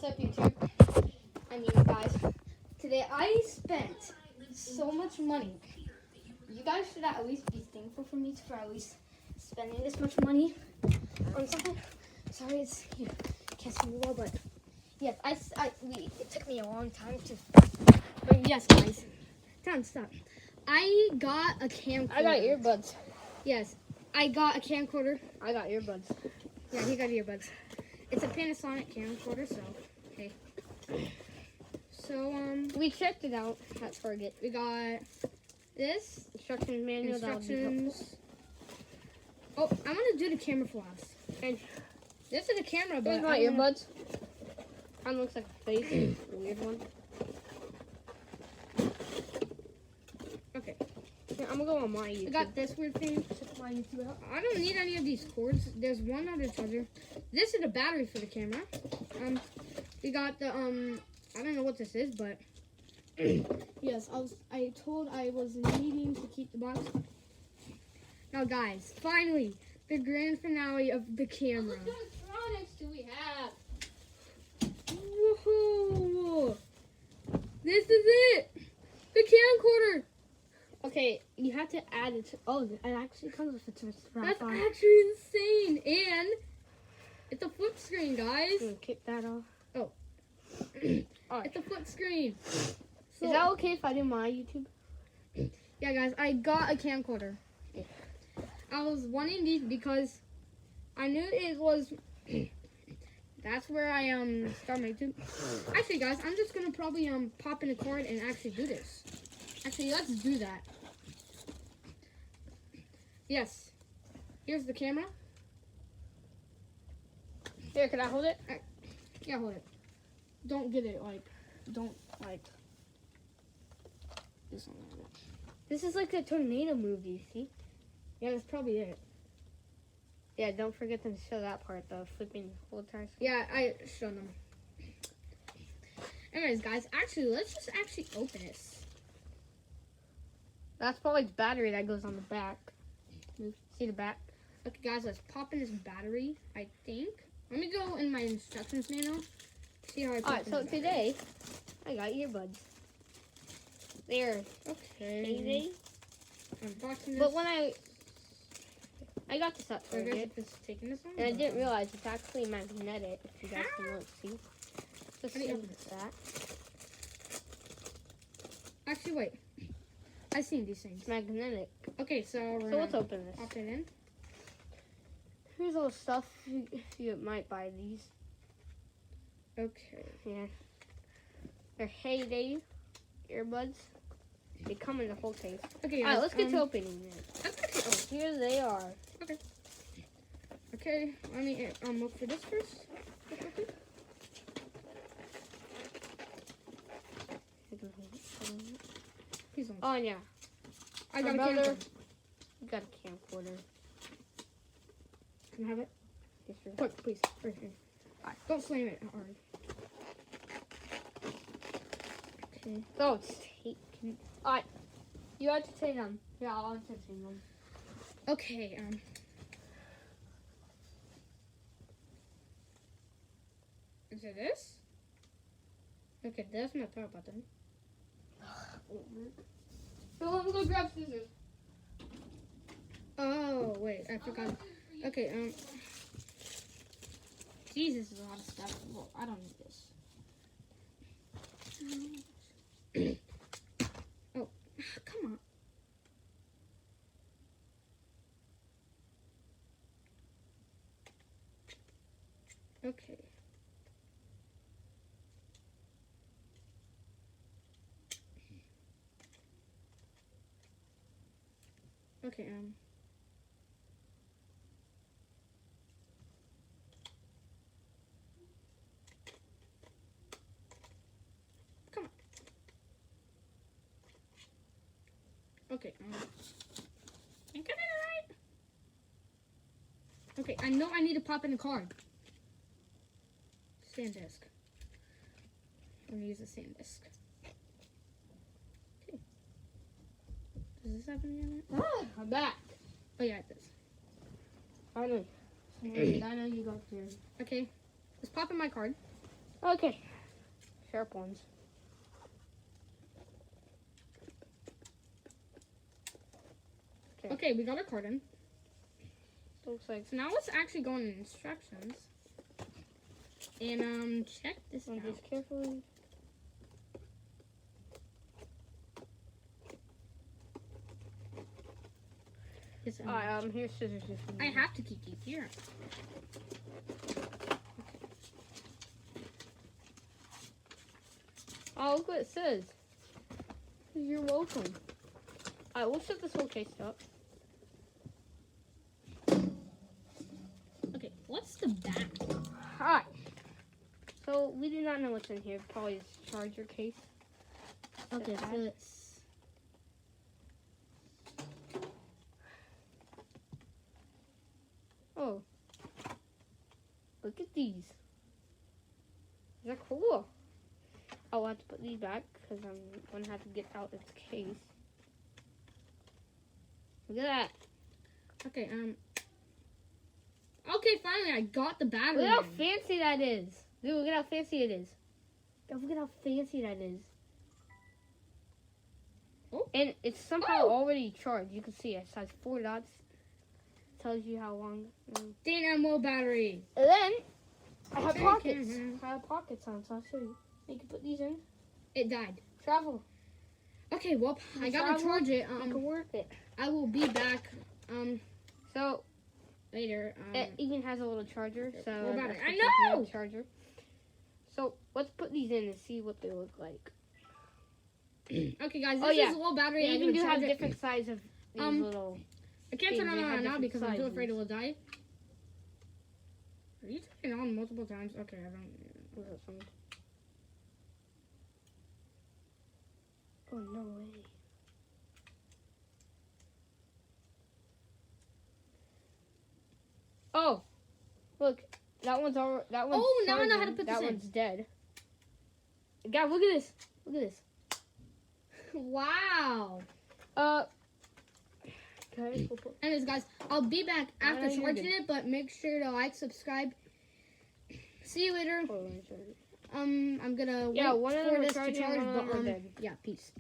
What's up, YouTube? I mean, guys, today I spent so much money. You guys should at least be thankful for me for at least spending this much money on something. Sorry, it's can't see me well, but yes, it took me a long time to. But yes, guys, stop. I got a camcorder. I got earbuds. Yes, I got a camcorder. I got earbuds. Yeah, he got earbuds. It's a Panasonic camcorder, so okay. So We checked it out at Target. we got this Instruction manual. instructions. Oh, I'm gonna do the camera for us. And This is a camera, but here's my earbuds. Kind of looks like a face. A weird one. Okay, Here, I'm gonna go on my I YouTube. got this weird thing. Check my YouTube out. I don't need any of these cords. There's one other charger. This is the battery for the camera. We got the I don't know what this is, but yes, I told I was needing to keep the box. Now, guys, finally, the grand finale of the camera. How much electronics do we have? Whoa! This is it! The camcorder! Okay, you have to add it. Oh, it actually comes with a twist. That's actually insane! And it's a flip screen, guys. I'm gonna kick that off. Oh. Alright. It's a flip screen. Is So, that okay if I do my YouTube? yeah, guys, I got a camcorder. Yeah. I was wanting these because I knew it was. That's where I start my YouTube. Actually, guys, I'm just gonna probably pop in a cord and actually do this. Actually, let's do that. Yes. Here's the camera. Here, can I hold it? Yeah, hold it. Don't get it don't this one. This is like a tornado movie, see? Yeah, that's probably it. Yeah, don't forget to show that part, the flipping whole tires. Yeah, I showed them. Anyways, guys, let's just open this. That's probably the battery that goes on the back. See the back? Okay, guys, let's pop in this battery, I think. Let me go in my instructions manual. See how I pop Alright, in so the battery. today, I got earbuds. They're Okay. easy. Unboxing this. But when I got this at So I guess Target, it's taking this one. and I didn't realize it's actually magnetic, if you guys can look, see? Just How do you see open that. Actually, wait. I've seen these things. It's magnetic. Okay, so we're So let's gonna open this. pop it in. Here's all the stuff if you might buy these. Okay. Yeah. They're Heyday earbuds. They come in the whole case. Okay, Alright, guys, let's get to opening it. Okay. Here they are. Okay, let me look for this first. Please don't. Oh, yeah. I got a brother- camcorder. You got a camcorder. Can I have it? Yes, sir. Quick, please. Right here. Alright, don't slam it hard. Okay. Oh, it's taken. Alright. You have to say them. Yeah, I'll have to say them. Okay, is it this? Okay, that's my power button. So let me go grab scissors. Oh, wait, I forgot. Okay, Jesus, is a lot of stuff. Well, I don't need this. Oh, come on. Okay. Okay, come on. Okay, I got it right. Okay, I know I need to pop in a card. SanDisk. I'm gonna use a SanDisk. Okay. Does this have any in it? Ah, I'm back. Oh yeah, it does. Finally. I know you got yours. Okay, let's pop in my card. Okay. Sharp ones. Okay, we got our card in. Looks like So now let's actually go into instructions. And check this one out. just carefully. Yes, Here's scissors. If you I need. have to keep these here. Oh, look what it says. You're welcome. Alright, we'll set this whole case up. Okay, what's the back? Alright. So, we do not know what's in here. Probably this charger case. Okay, Set so that. it's... Oh. Look at these. They're cool. I'll have to put these back because I'm going to have to get out its case. Look at that. Okay, okay, finally, I got the battery. Look how in. fancy that is. Dude, look at how fancy it is. Look at how fancy that is. Oh. And it's somehow Oh. already charged. You can see it has 4 dots. Tells you how long. Dynamo battery. And then I have Okay, pockets. mhm. I have pockets on, so I'll show you. You can put these in. It died. Travel. Okay, well, I gotta Travel, charge it. You can work it. I will be back, So later. it even has a little charger. So What about that's it? what I you can know! have, charger. So let's put these in and see what they look like. Okay, guys, this Oh, yeah. is a little battery. They I'm even gonna do have charge it. different size of these little. I can't turn things. it They on have right now different because I'm too afraid it sizes. will die. Are you turning it on multiple times? Okay, I don't. What is that sound? Oh no way! Oh, look, that one's all. That one's. Oh, now I know how to charging. put this That in. one's dead. God, look at this! Look at this. Wow. Okay. We'll put, Anyways, guys, I'll be back after you're charging good. it, but make sure to like, subscribe. See you later. hold on, charge it. I'm gonna Yeah, wait one of for them this are to charging, charge, one of them but are dead. yeah, peace.